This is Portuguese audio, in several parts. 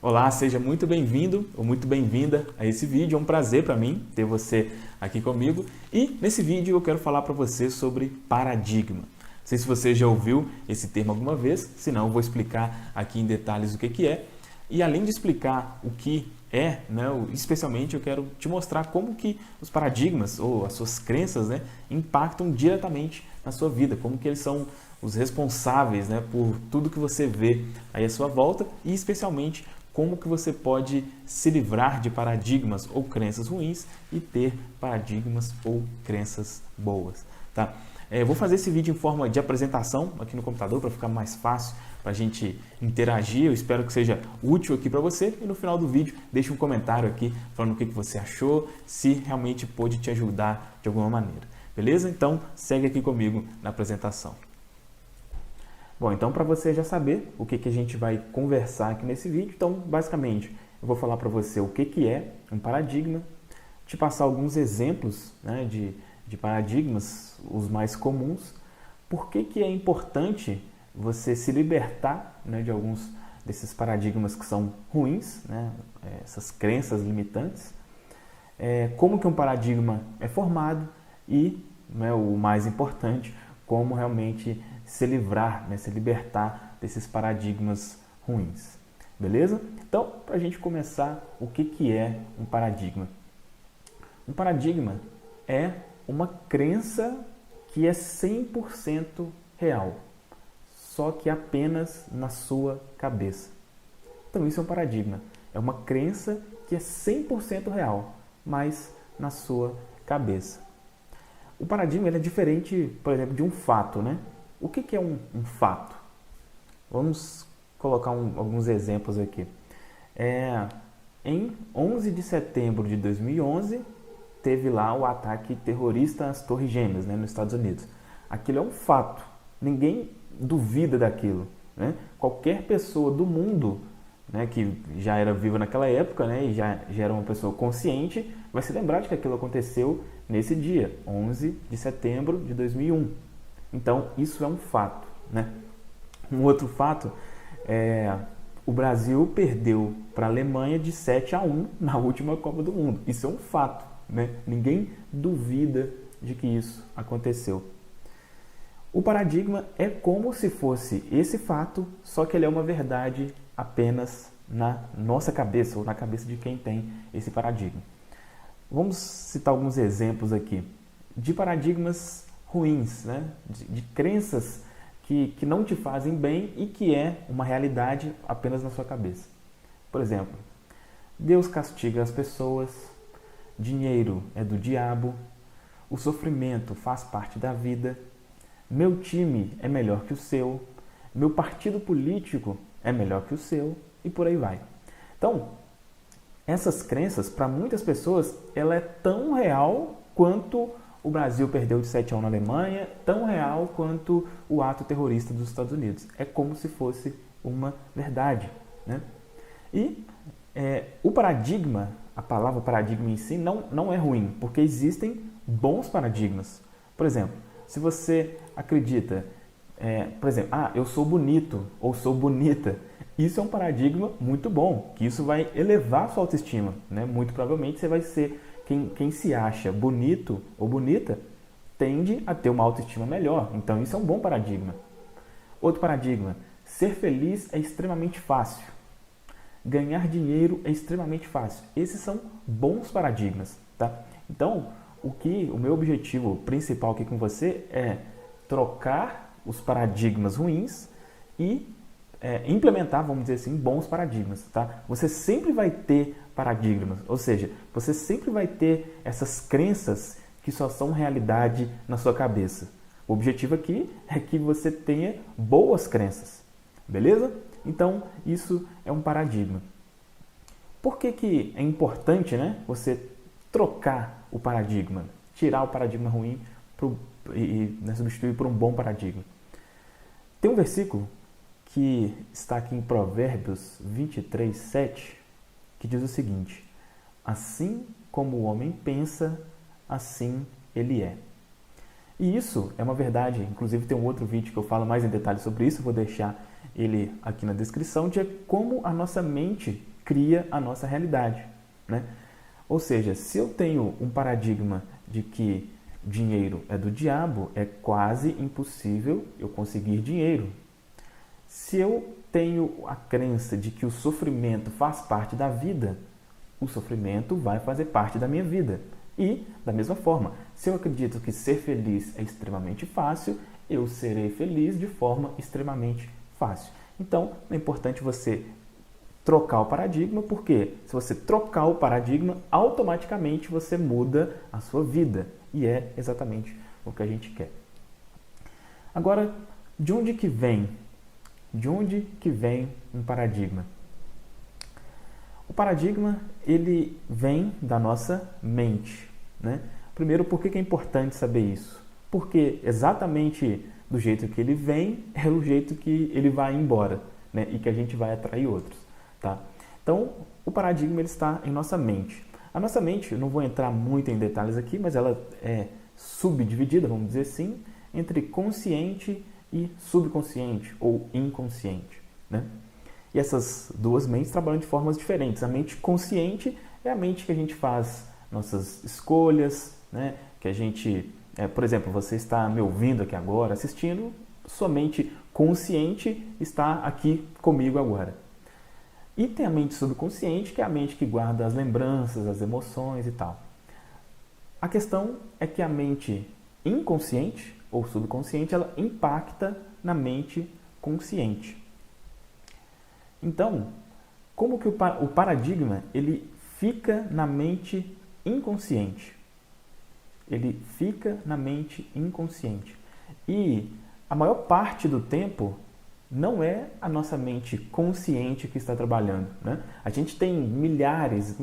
Olá, seja muito bem-vindo ou muito bem-vinda a esse vídeo. É um prazer para mim ter você aqui comigo. E nesse vídeo eu quero falar para você sobre paradigma. Não sei se você já ouviu esse termo alguma vez, se não eu vou explicar aqui em detalhes o que é. E além de explicar o que é, especialmente eu quero te mostrar como que os paradigmas ou as suas crenças impactam diretamente na sua vida, como que eles são os responsáveis por tudo que você vê aí à sua volta e especialmente como que você pode se livrar de paradigmas ou crenças ruins e ter paradigmas ou crenças boas, tá? Eu vou fazer esse vídeo em forma de apresentação aqui no computador para ficar mais fácil para a gente interagir. Eu espero que seja útil aqui para você e no final do vídeo deixe um comentário aqui falando o que você achou, se realmente pôde te ajudar de alguma maneira. Beleza? Então segue aqui comigo na apresentação. Bom, então para você já saber o que a gente vai conversar aqui nesse vídeo, então basicamente eu vou falar para você o que é um paradigma, te passar alguns exemplos de paradigmas, os mais comuns, por que é importante você se libertar de alguns desses paradigmas que são ruins, essas crenças limitantes, como que um paradigma é formado e, o mais importante, como realmente se livrar, se libertar desses paradigmas ruins. Beleza? Então, para a gente começar, o que é um paradigma? Um paradigma é uma crença que é 100% real, só que apenas na sua cabeça. Então, isso é um paradigma. É uma crença que é 100% real, mas na sua cabeça. O paradigma ele é diferente, por exemplo, de um fato, O que é um fato? Vamos colocar alguns exemplos aqui. Em 11 de setembro de 2011, teve lá o ataque terrorista às Torres Gêmeas, nos Estados Unidos. Aquilo é um fato. Ninguém duvida daquilo. Qualquer pessoa do mundo que já era viva naquela época e já era uma pessoa consciente, vai se lembrar de que aquilo aconteceu nesse dia, 11 de setembro de 2001. Então, isso é um fato. Um outro fato é o Brasil perdeu para a Alemanha de 7-1 na última Copa do Mundo. Isso é um fato. Ninguém duvida de que isso aconteceu. O paradigma é como se fosse esse fato, só que ele é uma verdade apenas na nossa cabeça ou na cabeça de quem tem esse paradigma. Vamos citar alguns exemplos aqui de paradigmas ruins, de crenças que não te fazem bem e que é uma realidade apenas na sua cabeça. Por exemplo, Deus castiga as pessoas, dinheiro é do diabo, o sofrimento faz parte da vida, meu time é melhor que o seu, meu partido político é melhor que o seu e por aí vai. Então, essas crenças, para muitas pessoas, ela é tão real quanto o Brasil perdeu de 7-1 na Alemanha, tão real quanto o ato terrorista dos Estados Unidos. É como se fosse uma verdade. E o paradigma, a palavra paradigma em si, não é ruim, porque existem bons paradigmas. Por exemplo, se você acredita, eu sou bonito ou sou bonita, isso é um paradigma muito bom, que isso vai elevar a sua autoestima. Muito provavelmente você vai ser quem se acha bonito ou bonita tende a ter uma autoestima melhor. Então isso é um bom paradigma. Outro paradigma, ser feliz é extremamente fácil. Ganhar dinheiro é extremamente fácil. Esses são bons paradigmas, tá? Então, o meu objetivo principal aqui com você é trocar os paradigmas ruins e implementar, vamos dizer assim, bons paradigmas, tá? Você sempre vai ter paradigmas, ou seja, você sempre vai ter essas crenças que só são realidade na sua cabeça. O objetivo aqui é que você tenha boas crenças, beleza? Então, isso é um paradigma. Por que é importante, você trocar o paradigma, tirar o paradigma ruim e substituir por um bom paradigma? Tem um versículo que está aqui em Provérbios 23:7, que diz o seguinte: assim como o homem pensa, assim ele é. E isso é uma verdade, inclusive tem um outro vídeo que eu falo mais em detalhes sobre isso, vou deixar ele aqui na descrição, de como a nossa mente cria a nossa realidade, né? Ou seja, se eu tenho um paradigma de que dinheiro é do diabo, é quase impossível eu conseguir dinheiro. Se eu tenho a crença de que o sofrimento faz parte da vida, o sofrimento vai fazer parte da minha vida. E, da mesma forma, se eu acredito que ser feliz é extremamente fácil, eu serei feliz de forma extremamente fácil. Então, é importante você trocar o paradigma, porque se você trocar o paradigma, automaticamente você muda a sua vida. E é exatamente o que a gente quer. Agora, de onde que vem? De onde que vem um paradigma? O paradigma, ele vem da nossa mente, né? Primeiro, por que é importante saber isso? Porque exatamente do jeito que ele vem, é o jeito que ele vai embora, né? E que a gente vai atrair outros, tá? Então, o paradigma ele está em nossa mente. A nossa mente, eu não vou entrar muito em detalhes aqui, mas ela é subdividida, vamos dizer assim, entre consciente e subconsciente ou inconsciente, né? E essas duas mentes trabalham de formas diferentes. A mente consciente é a mente que a gente faz nossas escolhas, né? Que a gente, por exemplo, você está me ouvindo aqui agora, assistindo, sua mente consciente está aqui comigo agora. E tem a mente subconsciente, que é a mente que guarda as lembranças, as emoções e tal. A questão é que a mente inconsciente ou subconsciente, ela impacta na mente consciente. Então, como que o paradigma ele fica na mente inconsciente? Ele fica na mente inconsciente. E a maior parte do tempo não é a nossa mente consciente que está trabalhando, né? A gente tem milhares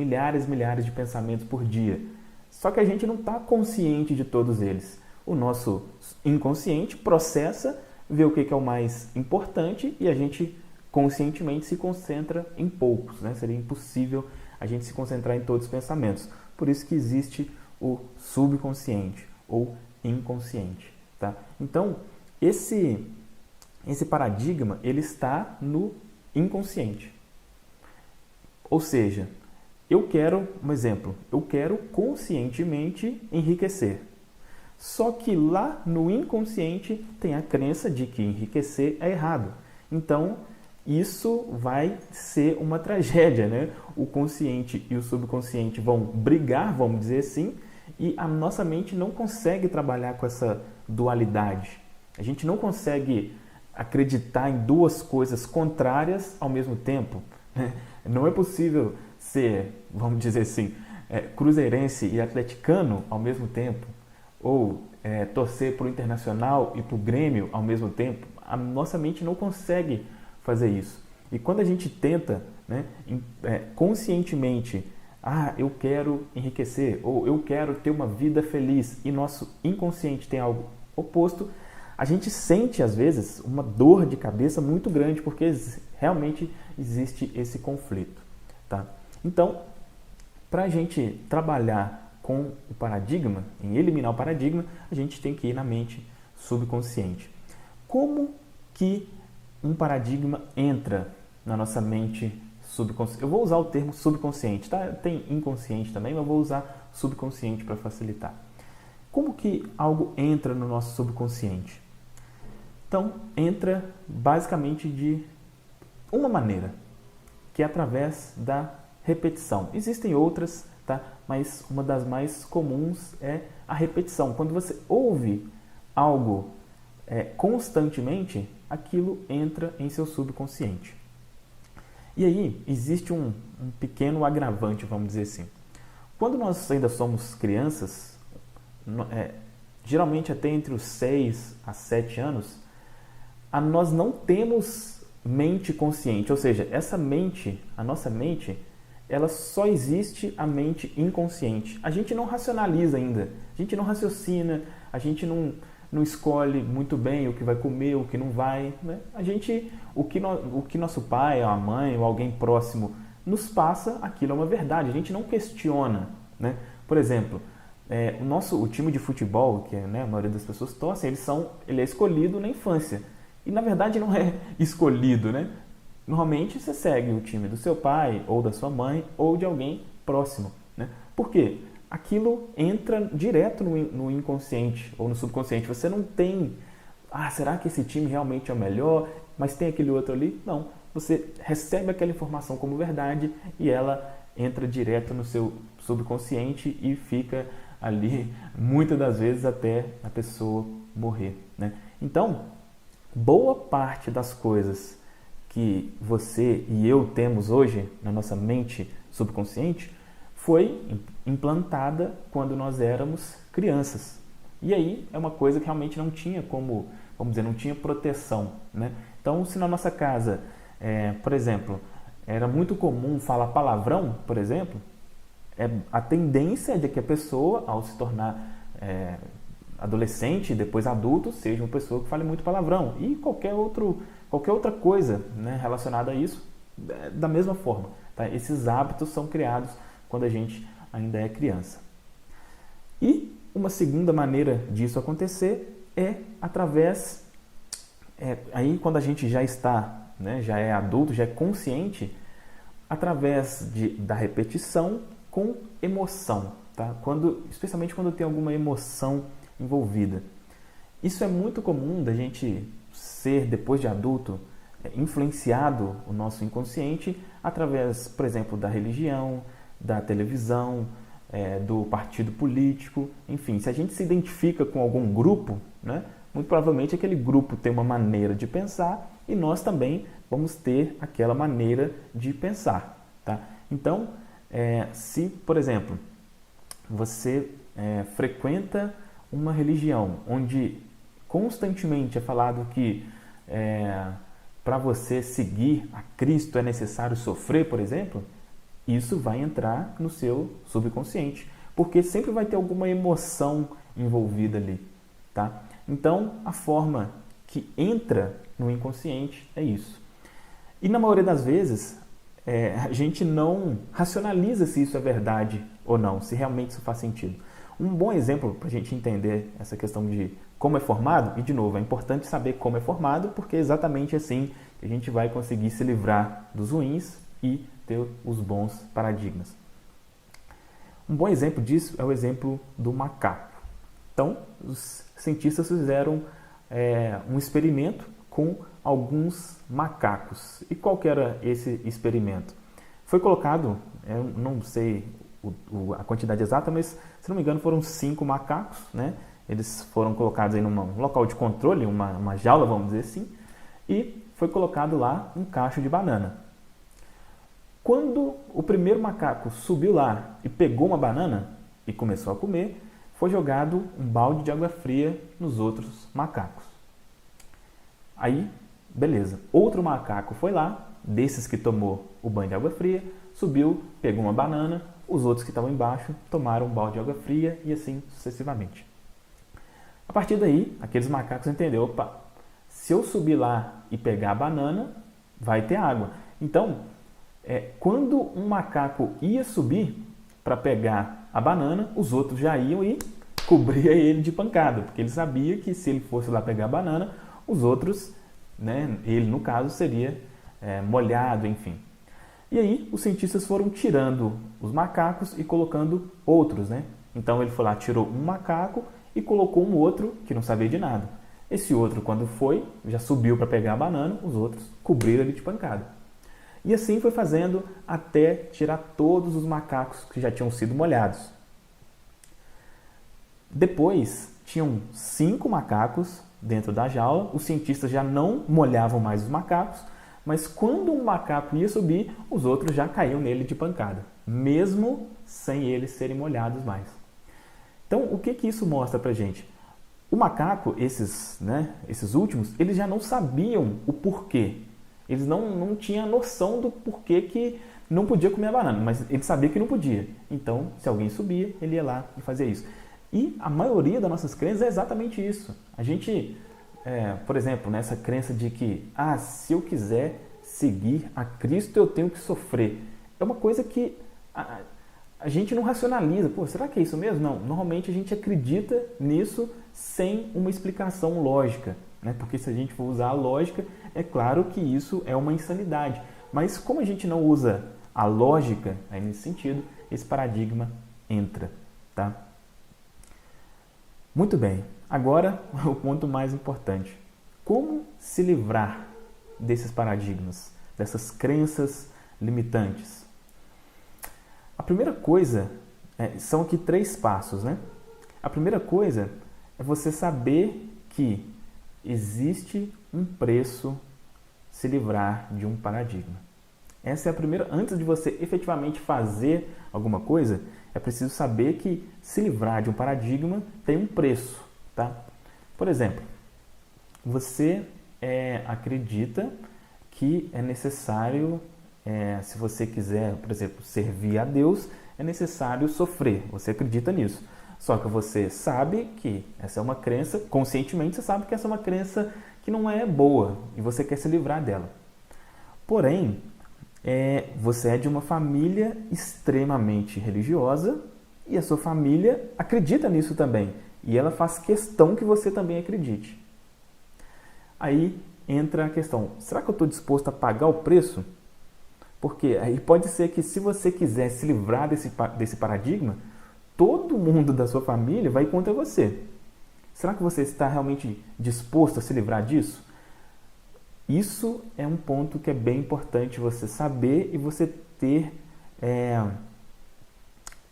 de pensamentos por dia. Só que a gente não está consciente de todos eles. O nosso inconsciente processa, vê o que é o mais importante e a gente conscientemente se concentra em poucos, né? Seria impossível a gente se concentrar em todos os pensamentos. Por isso que existe o subconsciente ou inconsciente, tá? Então, esse paradigma, ele está no inconsciente. Ou seja, eu quero conscientemente enriquecer. Só que lá no inconsciente tem a crença de que enriquecer é errado. Então, isso vai ser uma tragédia, né? O consciente e o subconsciente vão brigar, vamos dizer assim, e a nossa mente não consegue trabalhar com essa dualidade. A gente não consegue acreditar em duas coisas contrárias ao mesmo tempo. Não é possível ser, vamos dizer assim, cruzeirense e atleticano ao mesmo tempo, ou torcer para o Internacional e para o Grêmio ao mesmo tempo. A nossa mente não consegue fazer isso. E quando a gente tenta, né, conscientemente, eu quero enriquecer, ou eu quero ter uma vida feliz, e nosso inconsciente tem algo oposto, a gente sente, às vezes, uma dor de cabeça muito grande, porque realmente existe esse conflito, tá? Então, para a gente trabalhar com o paradigma, em eliminar o paradigma, a gente tem que ir na mente subconsciente. Como que um paradigma entra na nossa mente subconsciente? Eu vou usar o termo subconsciente, tá? Tem inconsciente também, mas eu vou usar subconsciente para facilitar. Como que algo entra no nosso subconsciente? Então, entra basicamente de uma maneira, que é através da repetição. Existem outras, tá? Mas uma das mais comuns é a repetição. Quando você ouve algo constantemente, aquilo entra em seu subconsciente. E aí, existe um pequeno agravante, vamos dizer assim. Quando nós ainda somos crianças, geralmente até entre os 6 a 7 anos, nós não temos mente consciente, ou seja, a nossa mente, ela só existe a mente inconsciente. A gente não racionaliza ainda, a gente não raciocina, a gente não escolhe muito bem o que vai comer, o que não vai, né? O que nosso pai, a mãe ou alguém próximo nos passa, aquilo é uma verdade, a gente não questiona, né? Por exemplo, o time de futebol, que a maioria das pessoas torcem, ele é escolhido na infância. E na verdade não é escolhido, né? Normalmente você segue o time do seu pai, ou da sua mãe, ou de alguém próximo, né? Por quê? Aquilo entra direto no inconsciente ou no subconsciente. Você não tem, será que esse time realmente é o melhor, mas tem aquele outro ali? Não. Você recebe aquela informação como verdade e ela entra direto no seu subconsciente e fica ali, muitas das vezes, até a pessoa morrer, né? Então, boa parte das coisas que você e eu temos hoje na nossa mente subconsciente foi implantada quando nós éramos crianças. E aí é uma coisa que realmente não tinha como, vamos dizer, não tinha proteção, né? Então, se na nossa casa, por exemplo, era muito comum falar palavrão, por exemplo, a tendência é de que a pessoa, ao se tornar adolescente e depois adulto, seja uma pessoa que fale muito palavrão. E qualquer outra coisa, né, relacionada a isso, da mesma forma. Tá? Esses hábitos são criados quando a gente ainda é criança. E uma segunda maneira disso acontecer é através, aí quando a gente já está, né, já é adulto, já é consciente, através da repetição com emoção, tá? Especialmente quando tem alguma emoção envolvida. Isso é muito comum da gente ser, depois de adulto, influenciado o nosso inconsciente através, por exemplo, da religião, da televisão, do partido político, enfim, se a gente se identifica com algum grupo, né, muito provavelmente aquele grupo tem uma maneira de pensar e nós também vamos ter aquela maneira de pensar, tá? Então, se, por exemplo, você frequenta uma religião onde constantemente é falado que para você seguir a Cristo é necessário sofrer, por exemplo, isso vai entrar no seu subconsciente, porque sempre vai ter alguma emoção envolvida ali, tá? Então, a forma que entra no inconsciente é isso. E na maioria das vezes, a gente não racionaliza se isso é verdade ou não, se realmente isso faz sentido. Um bom exemplo para a gente entender essa questão de como é formado, e de novo, é importante saber como é formado, porque é exatamente assim que a gente vai conseguir se livrar dos ruins e ter os bons paradigmas. Um bom exemplo disso é o exemplo do macaco. Então, os cientistas fizeram um experimento com alguns macacos. E qual que era esse experimento? Foi colocado, eu não sei a quantidade exata, mas se não me engano foram 5 macacos, né? Eles foram colocados em um local de controle, uma jaula, vamos dizer assim, e foi colocado lá um cacho de banana. Quando o primeiro macaco subiu lá e pegou uma banana e começou a comer, foi jogado um balde de água fria nos outros macacos. Aí, beleza. Outro macaco foi lá, desses que tomou o banho de água fria, subiu, pegou uma banana, os outros que estavam embaixo tomaram um balde de água fria e assim sucessivamente. A partir daí, aqueles macacos entenderam, opa, se eu subir lá e pegar a banana, vai ter água. Então, quando um macaco ia subir para pegar a banana, os outros já iam e cobria ele de pancada, porque ele sabia que se ele fosse lá pegar a banana, os outros, né, ele no caso, seria molhado, enfim. E aí os cientistas foram tirando os macacos e colocando outros, né? Então ele foi lá, tirou um macaco e colocou um outro que não sabia de nada. Esse outro, quando foi, já subiu para pegar a banana, os outros cobriram ele de pancada. E assim foi fazendo até tirar todos os macacos que já tinham sido molhados. Depois, tinham 5 macacos dentro da jaula, os cientistas já não molhavam mais os macacos, mas quando um macaco ia subir, os outros já caíam nele de pancada, mesmo sem eles serem molhados mais. Então, o que isso mostra pra gente? O macaco, esses últimos, eles já não sabiam o porquê. Eles não tinham noção do porquê que não podia comer a banana, mas ele sabia que não podia. Então, se alguém subia, ele ia lá e fazia isso. E a maioria das nossas crenças é exatamente isso. A gente, por exemplo, nessa crença de que, se eu quiser seguir a Cristo, eu tenho que sofrer. É uma coisa que a gente não racionaliza. Pô, será que é isso mesmo? Não. Normalmente a gente acredita nisso sem uma explicação lógica. né? Porque se a gente for usar a lógica, é claro que isso é uma insanidade. Mas como a gente não usa a lógica aí nesse sentido, esse paradigma entra, tá? Muito bem, agora o ponto mais importante. Como se livrar desses paradigmas, dessas crenças limitantes? A primeira coisa, são aqui 3 passos, né? A primeira coisa é você saber que existe um preço se livrar de um paradigma. Essa é a primeira. Antes de você efetivamente fazer alguma coisa, é preciso saber que se livrar de um paradigma tem um preço, tá? Por exemplo, você acredita que é necessário, se você quiser, por exemplo, servir a Deus, é necessário sofrer. Você acredita nisso. Só que você sabe que essa é uma crença, conscientemente você sabe que essa é uma crença que não é boa e você quer se livrar dela. Porém, você é de uma família extremamente religiosa e a sua família acredita nisso também. E ela faz questão que você também acredite. Aí entra a questão, será que eu estou disposto a pagar o preço? Porque aí pode ser que se você quiser se livrar desse paradigma, todo mundo da sua família vai contra você. Será que você está realmente disposto a se livrar disso? Isso é um ponto que é bem importante você saber e você ter,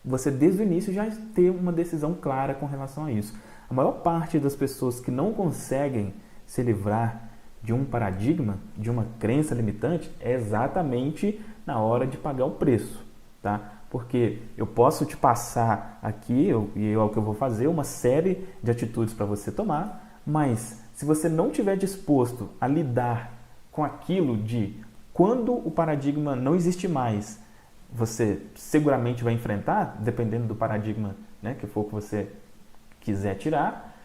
você desde o início já ter uma decisão clara com relação a isso. A maior parte das pessoas que não conseguem se livrar de um paradigma, de uma crença limitante, é exatamente na hora de pagar o preço, tá? Porque eu posso te passar aqui, e é o que eu vou fazer, uma série de atitudes para você tomar, mas se você não estiver disposto a lidar com aquilo de quando o paradigma não existe mais, você seguramente vai enfrentar, dependendo do paradigma, né, que for que você quiser tirar,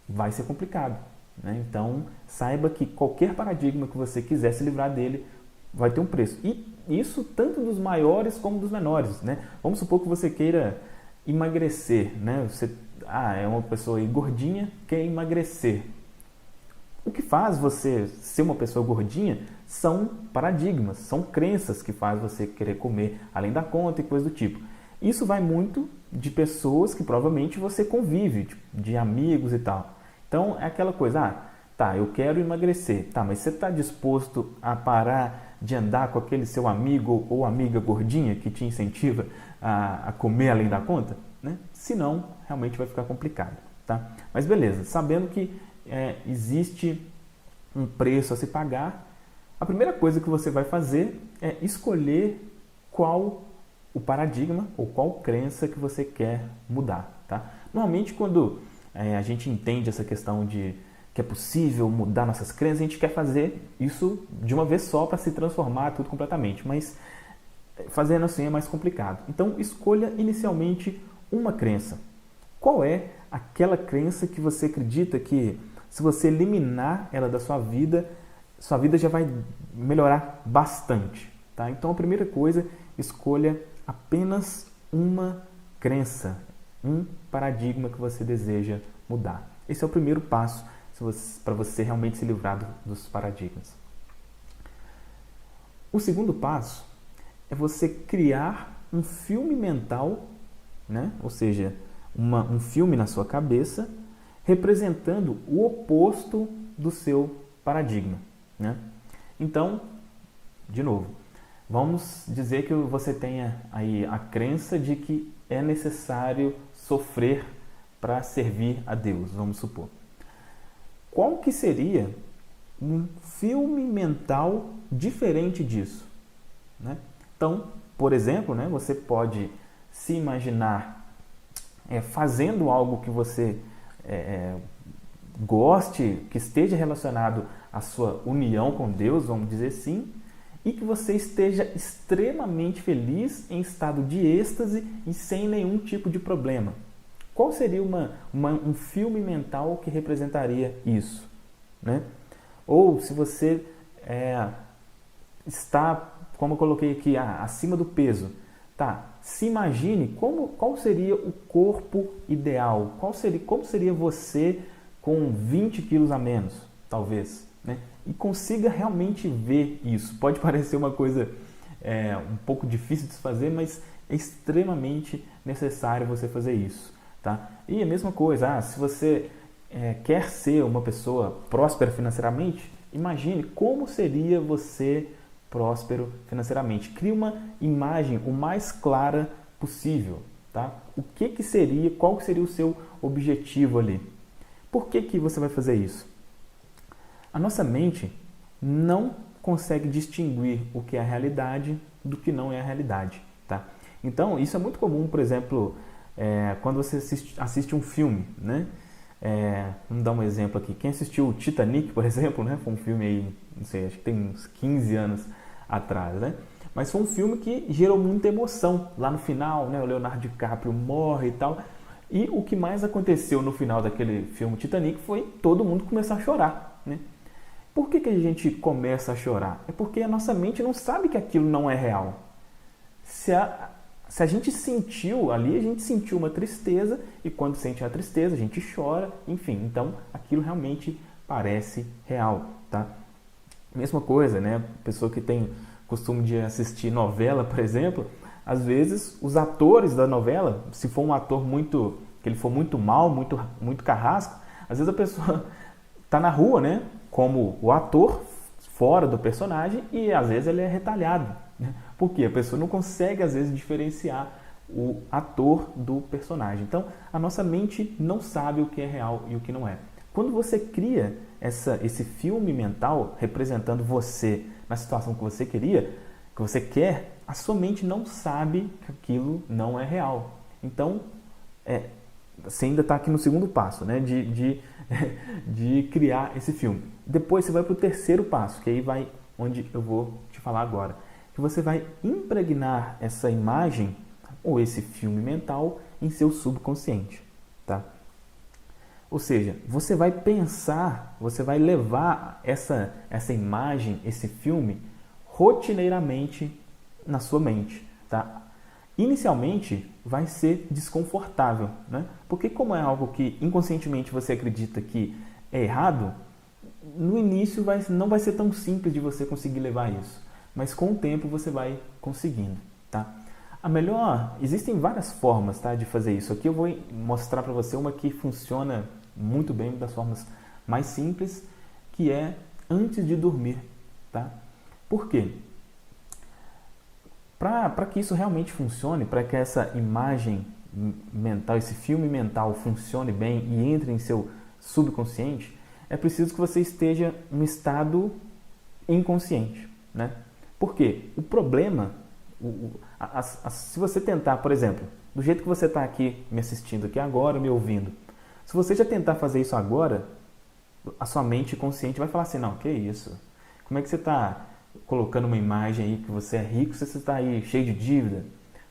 vai ser complicado, né? Então, saiba que qualquer paradigma que você quiser se livrar dele vai ter um preço. E isso tanto dos maiores como dos menores, né? Vamos supor que você queira emagrecer, né? Você é uma pessoa aí gordinha, quer emagrecer. O que faz você ser uma pessoa gordinha são paradigmas, são crenças que faz você querer comer além da conta e coisa do tipo. Isso vai muito de pessoas que provavelmente você convive, de amigos e tal. Então é aquela coisa, tá, eu quero emagrecer, tá, mas você está disposto a parar de andar com aquele seu amigo ou amiga gordinha que te incentiva a comer além da conta? Né? Senão, realmente vai ficar complicado, tá? Mas beleza, sabendo que existe um preço a se pagar, a primeira coisa que você vai fazer é escolher qual o paradigma ou qual crença que você quer mudar, tá? Normalmente, quando a gente entende essa questão de que é possível mudar nossas crenças, a gente quer fazer isso de uma vez só para se transformar tudo completamente, mas fazendo assim é mais complicado. Então, escolha inicialmente uma crença. Qual é aquela crença que você acredita que, se você eliminar ela da sua vida já vai melhorar bastante, tá? Então, a primeira coisa, escolha apenas uma crença, um paradigma que você deseja mudar. Esse é o primeiro passo para você realmente se livrar dos paradigmas. O segundo passo é você criar um filme mental, né? Ou seja, um filme na sua cabeça representando o oposto do seu paradigma, né? Então, de novo, vamos dizer que você tenha aí a crença de que é necessário sofrer para servir a Deus, vamos supor. Qual que seria um filme mental diferente disso, né? Então, por exemplo, né, você pode se imaginar fazendo algo que você goste, que esteja relacionado à sua união com Deus, vamos dizer assim, e que você esteja extremamente feliz, em estado de êxtase e sem nenhum tipo de problema. Qual seria um filme mental que representaria isso, né? Ou se você está, como eu coloquei aqui, acima do peso, tá? Se imagine qual seria o corpo ideal, como seria você com 20 quilos a menos, talvez, né? E consiga realmente ver isso. Pode parecer uma coisa um pouco difícil de se fazer, mas é extremamente necessário você fazer isso, tá? E a mesma coisa, se você quer ser uma pessoa próspera financeiramente, imagine como seria você próspero financeiramente. Crie uma imagem o mais clara possível, tá? Qual que seria o seu objetivo ali? Por que você vai fazer isso? A nossa mente não consegue distinguir o que é a realidade do que não é a realidade, tá? Então, isso é muito comum, por exemplo, quando você assiste um filme, né? Vamos dar um exemplo aqui. Quem assistiu o Titanic, por exemplo, né? Foi um filme aí, não sei, acho que tem uns 15 anos atrás, né? Mas foi um filme que gerou muita emoção. Lá no final, né? O Leonardo DiCaprio morre e tal. E o que mais aconteceu no final daquele filme Titanic foi todo mundo começar a chorar, né? Por que a gente começa a chorar? É porque a nossa mente não sabe que aquilo não é real. Se a gente sentiu ali, a gente sentiu uma tristeza, e quando sente a tristeza, a gente chora, enfim. Então, aquilo realmente parece real, tá? Mesma coisa, né? Pessoa que tem costume de assistir novela, por exemplo, às vezes os atores da novela, se for um ator que ele for muito mal, muito carrasco, às vezes a pessoa tá na rua, né? Como o ator fora do personagem, e às vezes ele é retalhado, né? Porque a pessoa não consegue às vezes diferenciar o ator do personagem. Então, a nossa mente não sabe o que é real e o que não é. Quando você cria esse filme mental representando você na situação que você quer, a sua mente não sabe que aquilo não é real. Então, você ainda está aqui no segundo passo, né, de criar esse filme. Depois você vai para o terceiro passo, que aí vai onde eu vou te falar agora. Que você vai impregnar essa imagem ou esse filme mental em seu subconsciente, tá? Ou seja, você vai pensar, você vai levar essa imagem, esse filme, rotineiramente na sua mente, tá? Inicialmente vai ser desconfortável, né? Porque como é algo que inconscientemente você acredita que é errado, no início não vai ser tão simples de você conseguir levar isso. Mas com o tempo você vai conseguindo, tá? Existem várias formas, tá, de fazer isso. Aqui eu vou mostrar para você uma que funciona muito bem, uma das formas mais simples, que é antes de dormir, tá? Por quê? Para que isso realmente funcione, para que essa imagem mental, esse filme mental funcione bem e entre em seu subconsciente, é preciso que você esteja em um estado inconsciente, né? Por quê? O problema, se você tentar, por exemplo, do jeito que você está aqui me assistindo aqui agora, me ouvindo, se você já tentar fazer isso agora, a sua mente consciente vai falar assim, não, que isso? Como é que você está colocando uma imagem aí que você é rico se você está aí cheio de dívida?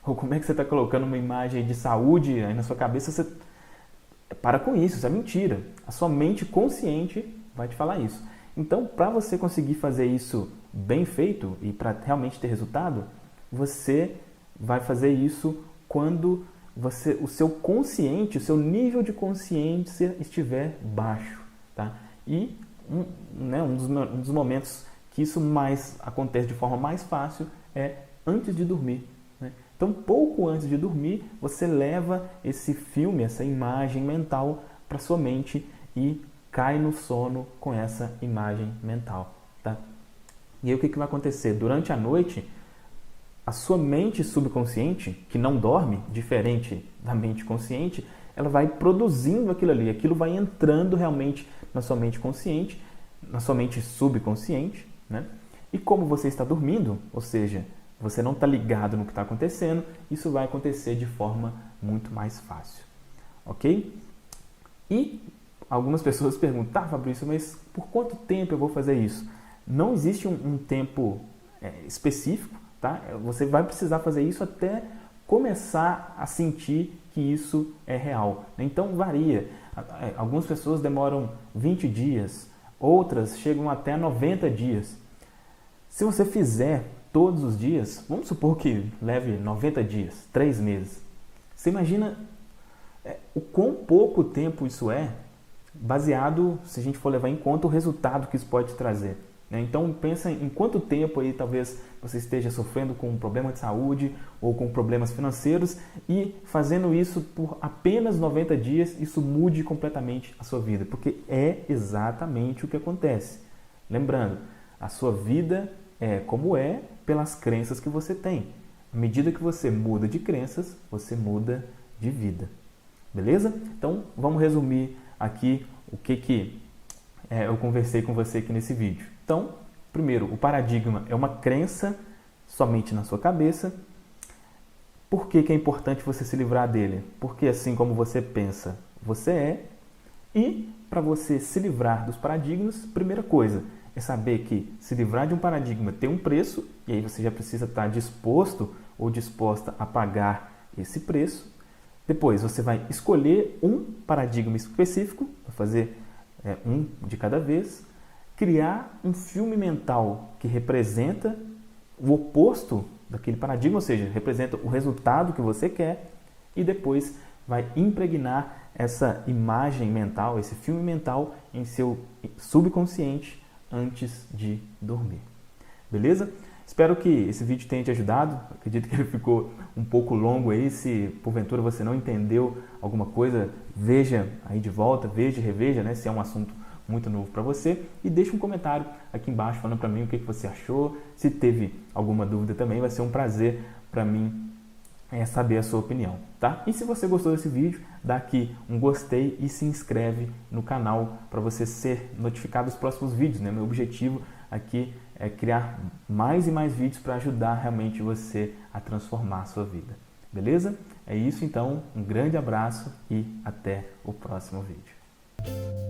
Ou como é que você está colocando uma imagem de saúde aí na sua cabeça? Você para com isso é mentira. A sua mente consciente vai te falar isso. Então, para você conseguir fazer isso bem feito e para realmente ter resultado, você vai fazer isso quando o seu consciente, o seu nível de consciência estiver baixo, tá? E um dos momentos que isso mais acontece de forma mais fácil é antes de dormir, né? Então, pouco antes de dormir, você leva esse filme, essa imagem mental para sua mente e cai no sono com essa imagem mental, tá? E aí o que vai acontecer? Durante a noite, a sua mente subconsciente, que não dorme, diferente da mente consciente, ela vai produzindo aquilo ali, aquilo vai entrando realmente na sua mente consciente, na sua mente subconsciente, né? E como você está dormindo, ou seja, você não está ligado no que está acontecendo, isso vai acontecer de forma muito mais fácil, ok? E algumas pessoas perguntam, tá, Fabrício, mas por quanto tempo eu vou fazer isso? Não existe um tempo específico, tá? Você vai precisar fazer isso até começar a sentir que isso é real. Então varia. Algumas pessoas demoram 20 dias, outras chegam até 90 dias. Se você fizer todos os dias, vamos supor que leve 90 dias, 3 meses. Você imagina o quão pouco tempo isso é baseado, se a gente for levar em conta o resultado que isso pode trazer. Então pensa em quanto tempo aí talvez você esteja sofrendo com um problema de saúde ou com problemas financeiros e fazendo isso por apenas 90 dias, isso mude completamente a sua vida, porque é exatamente o que acontece. Lembrando, a sua vida é como é pelas crenças que você tem. À medida que você muda de crenças, você muda de vida. Beleza? Então vamos resumir aqui o que eu conversei com você aqui nesse vídeo. Então, primeiro, o paradigma é uma crença somente na sua cabeça. Por que é importante você se livrar dele? Porque assim como você pensa, você é. E para você se livrar dos paradigmas, primeira coisa é saber que se livrar de um paradigma tem um preço, e aí você já precisa estar disposto ou disposta a pagar esse preço. Depois você vai escolher um paradigma específico, vai fazer um de cada vez, criar um filme mental que representa o oposto daquele paradigma, ou seja, representa o resultado que você quer, e depois vai impregnar essa imagem mental, esse filme mental em seu subconsciente antes de dormir. Beleza? Espero que esse vídeo tenha te ajudado. Acredito que ele ficou um pouco longo aí. Se porventura você não entendeu alguma coisa, veja aí de volta, veja e reveja, né, se é um assunto muito novo para você, e deixa um comentário aqui embaixo falando para mim o que você achou. Se teve alguma dúvida também, vai ser um prazer para mim saber a sua opinião, tá? E se você gostou desse vídeo, dá aqui um gostei e se inscreve no canal para você ser notificado dos próximos vídeos, né? Meu objetivo aqui é criar mais e mais vídeos para ajudar realmente você a transformar a sua vida. Beleza? É isso então, um grande abraço e até o próximo vídeo.